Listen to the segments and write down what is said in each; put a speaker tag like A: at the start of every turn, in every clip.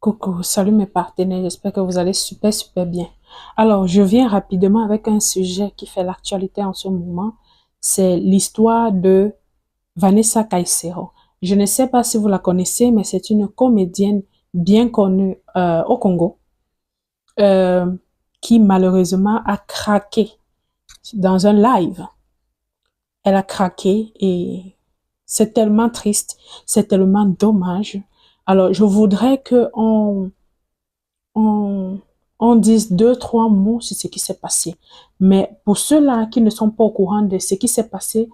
A: Coucou, salut mes partenaires, j'espère que vous allez super bien. Alors, je viens rapidement avec un sujet qui fait l'actualité en ce moment. C'est l'histoire de Vanessa Caicedo. Je ne sais pas si vous la connaissez, mais c'est une comédienne bien connue au Congo euh, qui malheureusement a craqué dans un live. Elle a craqué et c'est tellement triste, c'est tellement dommage. Alors, je voudrais que on, on dise deux, trois mots sur ce qui s'est passé. Mais pour ceux-là qui ne sont pas au courant de ce qui s'est passé,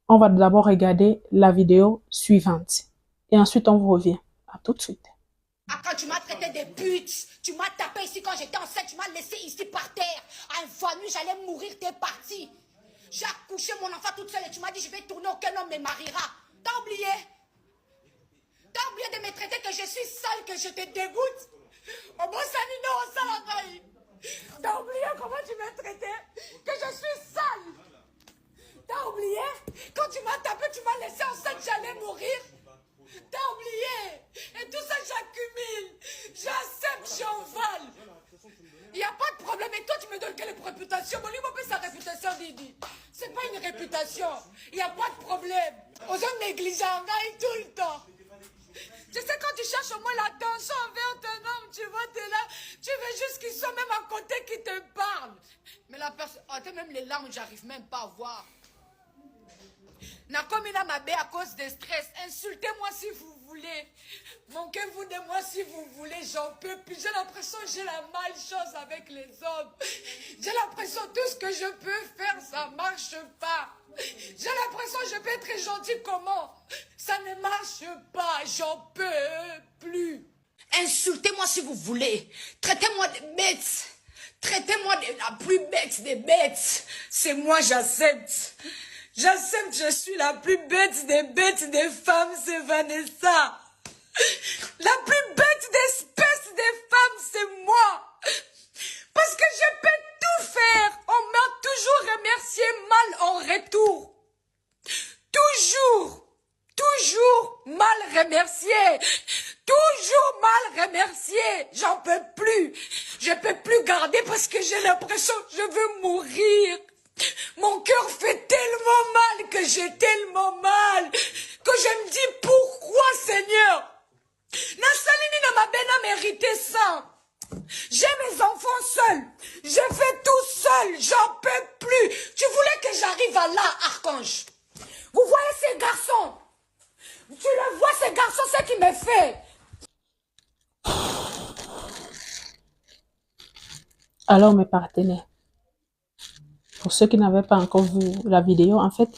A: on va d'abord regarder la vidéo suivante. Et ensuite, on vous revient. À tout de suite.
B: Quand tu m'as traité de pute, tu m'as tapé ici quand j'étais enceinte, tu m'as laissé ici par terre. Infamie, j'allais mourir, t'es parti. J'ai accouché mon enfant toute seule et tu m'as dit je vais tourner, aucun homme me mariera. T'as oublié? T'as oublié de me traiter que je suis sale, que je te dégoûte? Oh bon sanino, on s'en T'as oublié comment tu m'as traité? Que je suis sale. T'as oublié? Quand tu m'as tapé, tu m'as laissé enceinte, j'allais mourir. T'as oublié? Et tout ça, j'accumule. J'accepte, j'envale. Il n'y a pas de problème. Et toi, tu me donnes quelle réputation? Mon livre sa réputation, Didi. C'est pas une réputation. Il n'y a pas de problème. Aux hommes négligents, tout le temps. Tu sais, quand tu cherches au moins l'attention envers ton homme, tu vois, t'es là, tu veux juste qu'ils soient même à côté, qui te parlent. Mais la personne, même les larmes, j'arrive même pas à voir. Nakomina Mabé à cause de stress. Insultez-moi si vous voulez. Moquez-vous de moi si vous voulez. J'en peux plus. J'ai l'impression que j'ai la malchance avec les hommes. J'ai l'impression que tout ce que je peux faire, ça marche pas. J'ai l'impression que je peux être gentil. Comment? Ça ne marche pas. J'en peux plus. Insultez-moi si vous voulez. Traitez-moi de bête. Traitez-moi de la plus bête des bêtes. C'est moi, j'accepte. J'accepte, je suis la plus bête des femmes, c'est Vanessa. La plus bête d'espèce des femmes, c'est moi. Parce que je peux tout faire. On m'a toujours remercié mal en retour. Toujours mal remercié. Toujours mal remercié. J'en peux plus. Je peux plus garder parce que j'ai l'impression que je veux mourir. Mon cœur fait tellement mal que j'ai tellement mal que je me dis pourquoi, Seigneur? Nassalini n'a ma bena mérité ça. J'ai mes enfants seuls. Je fais tout seul. J'en peux plus. Tu voulais que j'arrive à là, Archange. Vous voyez ces garçons? Tu le vois, ces garçons, ce qui me fait.
A: Alors, mes partenaires, pour ceux qui n'avaient pas encore vu la vidéo, en fait,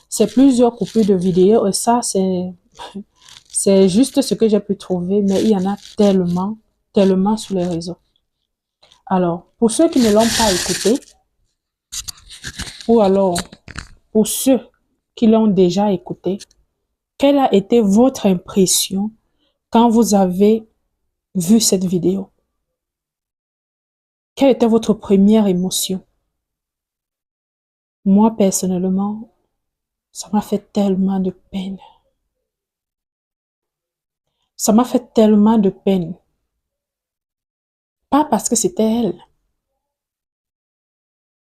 A: c'est plusieurs coupures de vidéos et ça, c'est juste ce que j'ai pu trouver, mais il y en a tellement sur les réseaux. Alors, pour ceux qui ne l'ont pas écouté, ou alors pour ceux qui l'ont déjà écouté, quelle a été votre impression quand vous avez vu cette vidéo? Quelle était votre première émotion? Moi, personnellement, ça m'a fait tellement de peine. Ça m'a fait tellement de peine. Pas parce que c'était elle,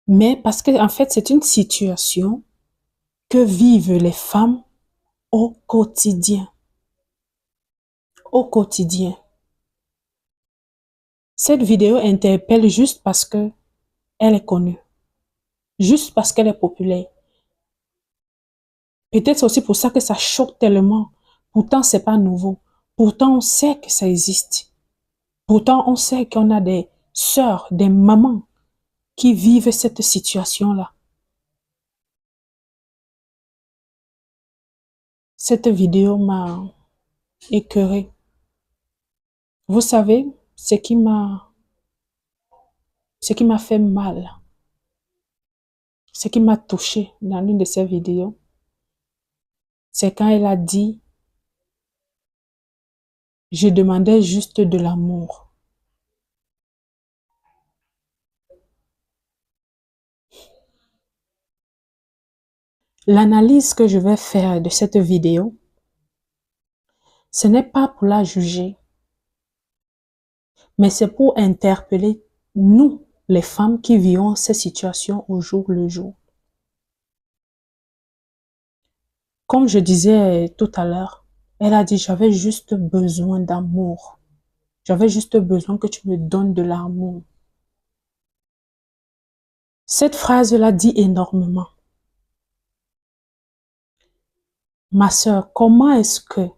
A: mais parce que, en fait, c'est une situation que vivent les femmes au quotidien. Au quotidien. Cette vidéo interpelle juste parce que elle est connue. Juste parce qu'elle est populaire. Peut-être aussi pour ça que ça choque tellement. Pourtant, c'est pas nouveau. Pourtant, on sait que ça existe. Pourtant, on sait qu'on a des sœurs, des mamans qui vivent cette situation-là. Cette vidéo m'a écœurée. Vous savez, ce qui m'a fait mal, ce qui m'a touché dans l'une de ces vidéos, c'est quand elle a dit, je demandais juste de l'amour. L'analyse que je vais faire de cette vidéo, ce n'est pas pour la juger. Mais c'est pour interpeller nous, les femmes qui vivons ces situations au jour le jour. Comme je disais tout à l'heure, elle a dit, j'avais juste besoin d'amour. J'avais juste besoin que tu me donnes de l'amour. Cette phrase-là dit énormément. Ma sœur, comment est-ce que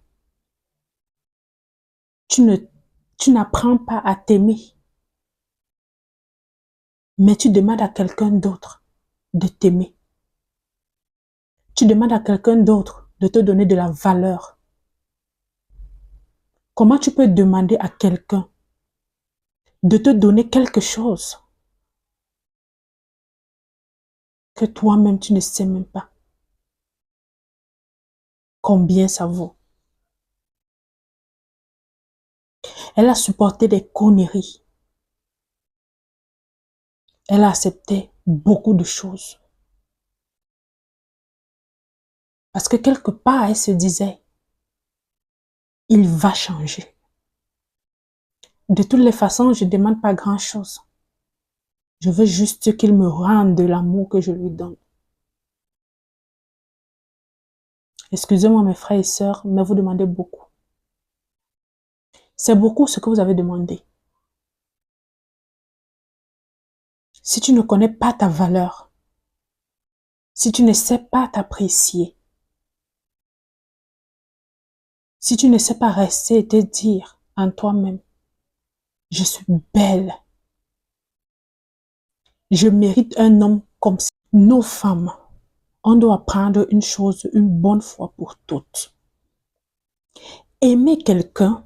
A: tu n'apprends pas à t'aimer, mais tu demandes à quelqu'un d'autre de t'aimer? Tu demandes à quelqu'un d'autre de te donner de la valeur. Comment tu peux demander à quelqu'un de te donner quelque chose que toi-même tu ne sais même pas combien ça vaut? Elle a supporté des conneries. Elle a accepté beaucoup de choses. Parce que quelque part, elle se disait, il va changer. De toutes les façons, je ne demande pas grand-chose. Je veux juste qu'il me rende de l'amour que je lui donne. Excusez-moi mes frères et sœurs, mais vous demandez beaucoup. C'est beaucoup ce que vous avez demandé. Si tu ne connais pas ta valeur, si tu ne sais pas t'apprécier, si tu ne sais pas rester et te dire en toi-même, je suis belle, je mérite un homme comme ça. Nos femmes, on doit apprendre une chose une bonne fois pour toutes. Aimer quelqu'un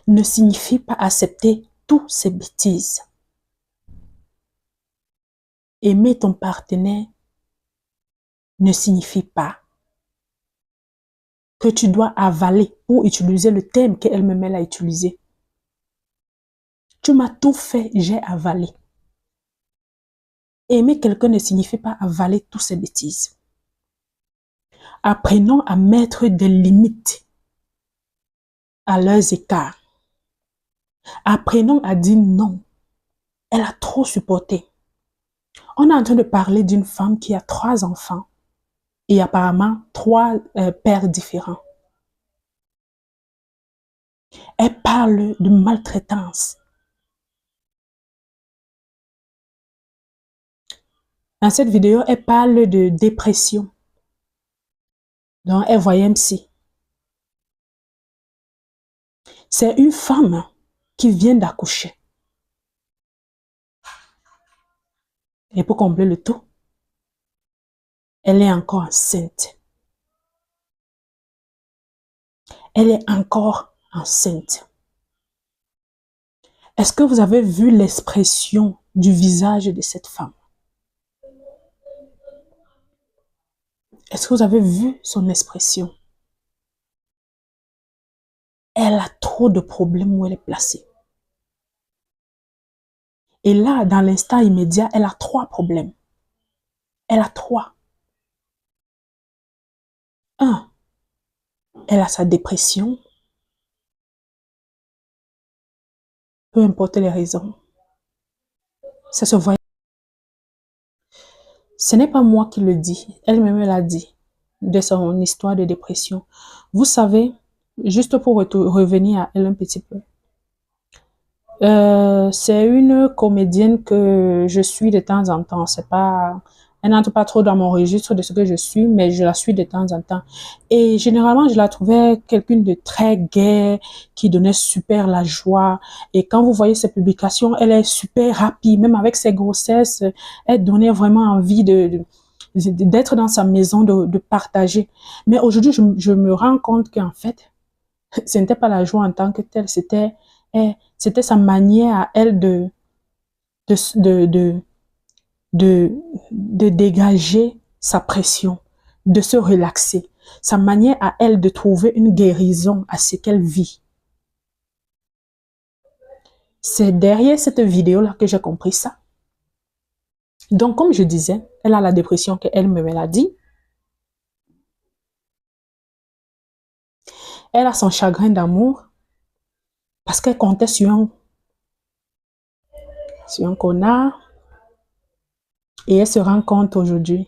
A: ne signifie pas accepter toutes ses bêtises. Aimer ton partenaire ne signifie pas que tu dois avaler, pour utiliser le terme qu'elle-même a utilisé. Tu m'as tout fait, j'ai avalé. Aimer quelqu'un ne signifie pas avaler toutes ses bêtises. Apprenons à mettre des limites à leurs écarts. Apprenons à dire non. Elle a trop supporté. On est en train de parler d'une femme qui a 3 enfants et apparemment 3 pères différents. Elle parle de maltraitance. Dans cette vidéo, elle parle de dépression. Donc, elle voyait un psy. C'est une femme qui vient d'accoucher. Et pour combler le tout, elle est encore enceinte. Elle est encore enceinte. Est-ce que vous avez vu l'expression du visage de cette femme? Est-ce que vous avez vu son expression? Elle a trop de problèmes où elle est placée. Et là, dans l'instant immédiat, elle a 3 problèmes. Elle a 3. 1, elle a sa dépression. Peu importe les raisons. Ça se voit. Ce n'est pas moi qui le dis. Elle-même l'a dit de son histoire de dépression. Vous savez, juste pour revenir à elle un petit peu. C'est une comédienne que je suis de temps en temps. C'est pas, elle n'entre pas trop dans mon registre de ce que je suis, mais je la suis de temps en temps. Et généralement, je la trouvais quelqu'une de très gaie, qui donnait super la joie. Et quand vous voyez ses publications, elle est super rapide, même avec ses grossesses, elle donnait vraiment envie d'être dans sa maison, de partager. Mais aujourd'hui, je me rends compte qu'en fait, ce n'était pas la joie en tant que telle, c'était sa manière à elle de dégager sa pression, de se relaxer, sa manière à elle de trouver une guérison à ce qu'elle vit. C'est derrière cette vidéo-là que j'ai compris ça. Donc, comme je disais, elle a la dépression qu'elle-même a dit. Elle a son chagrin d'amour parce qu'elle comptait sur C'est un connard. Et elle se rend compte aujourd'hui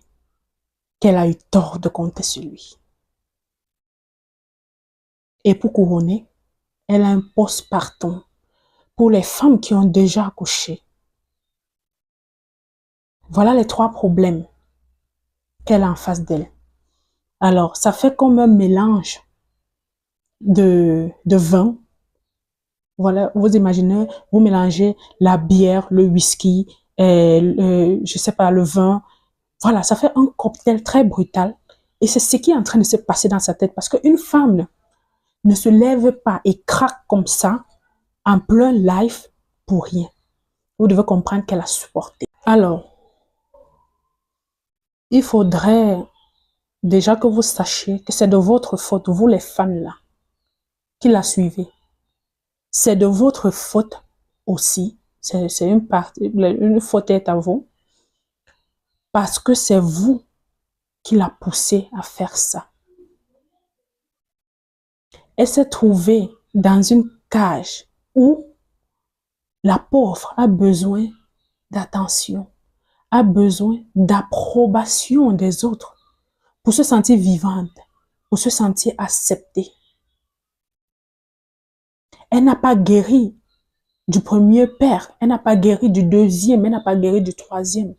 A: qu'elle a eu tort de compter sur lui. Et pour couronner, elle a un postpartum pour les femmes qui ont déjà accouché. Voilà les 3 problèmes qu'elle a en face d'elle. Alors, ça fait comme un mélange de vin. Voilà, vous imaginez, vous mélangez la bière, le whisky, je sais pas, le vin. Voilà, ça fait un cocktail très brutal. Et c'est ce qui est en train de se passer dans sa tête. Parce qu'une femme ne se lève pas et craque comme ça en plein live pour rien. Vous devez comprendre qu'elle a supporté. Alors, il faudrait déjà que vous sachiez que c'est de votre faute, vous les femmes là, qui la suivez. C'est de votre faute aussi. C'est une partie, une faute est à vous. Parce que c'est vous qui l'a poussée à faire ça. Elle s'est trouvée dans une cage où la pauvre a besoin d'attention, a besoin d'approbation des autres pour se sentir vivante, pour se sentir acceptée. Elle n'a pas guéri du premier père, elle n'a pas guéri du deuxième, elle n'a pas guéri du troisième.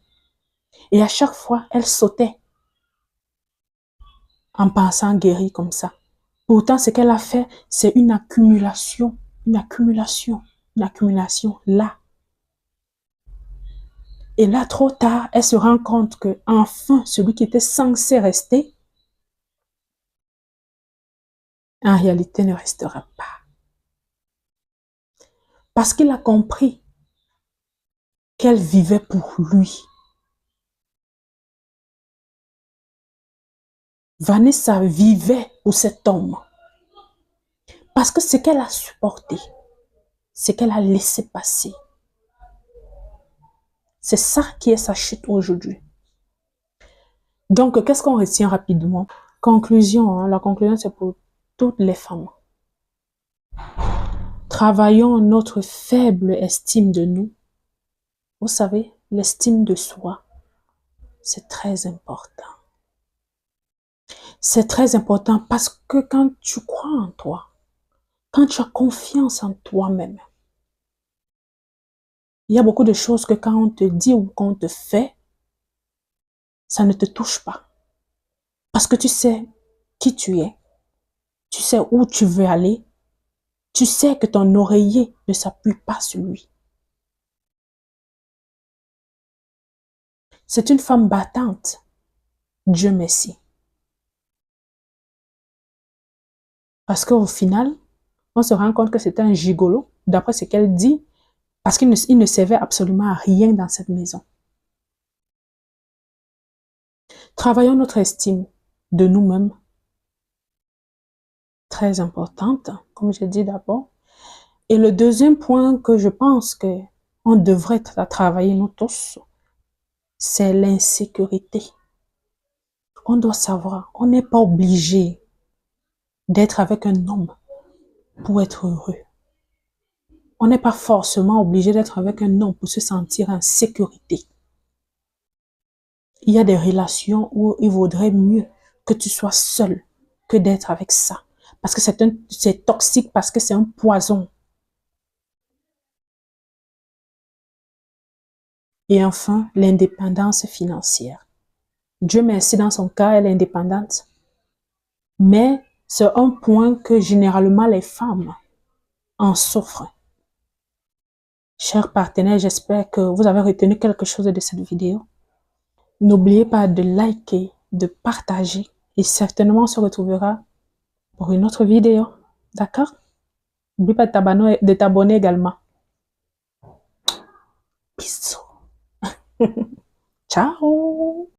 A: Et à chaque fois, elle sautait en pensant guérir comme ça. Pourtant, ce qu'elle a fait, c'est une accumulation, là. Et là, trop tard, elle se rend compte que, enfin, celui qui était censé rester, en réalité, ne restera pas. Parce qu'il a compris qu'elle vivait pour lui. Vanessa vivait pour cet homme. Parce que ce qu'elle a supporté, ce qu'elle a laissé passer, c'est ça qui est sa chute aujourd'hui. Donc, qu'est-ce qu'on retient rapidement? Conclusion, la conclusion, c'est pour toutes les femmes. Travaillons notre faible estime de nous. Vous savez, l'estime de soi, c'est très important. C'est très important parce que quand tu crois en toi, quand tu as confiance en toi-même, il y a beaucoup de choses que quand on te dit ou qu'on te fait, ça ne te touche pas. Parce que tu sais qui tu es, tu sais où tu veux aller, tu sais que ton oreiller ne s'appuie pas sur lui. C'est une femme battante, Dieu merci. Parce qu'au final, on se rend compte que c'était un gigolo, d'après ce qu'elle dit, parce qu'il ne servait absolument à rien dans cette maison. Travaillons notre estime de nous-mêmes, très importante, comme j'ai dit d'abord. Et le deuxième point que je pense que on devrait travailler nous tous, c'est l'insécurité. On doit savoir, on n'est pas obligé d'être avec un homme pour être heureux. On n'est pas forcément obligé d'être avec un homme pour se sentir en sécurité. Il y a des relations où il vaudrait mieux que tu sois seul que d'être avec ça. Parce que c'est toxique, parce que c'est un poison. Et enfin, l'indépendance financière. Dieu merci, dans son cas, elle est indépendante. Mais c'est un point que généralement les femmes en souffrent. Chers partenaires, j'espère que vous avez retenu quelque chose de cette vidéo. N'oubliez pas de liker, de partager et certainement on se retrouvera pour une autre vidéo. D'accord? N'oublie pas de t'abonner également. Bisous. Ciao!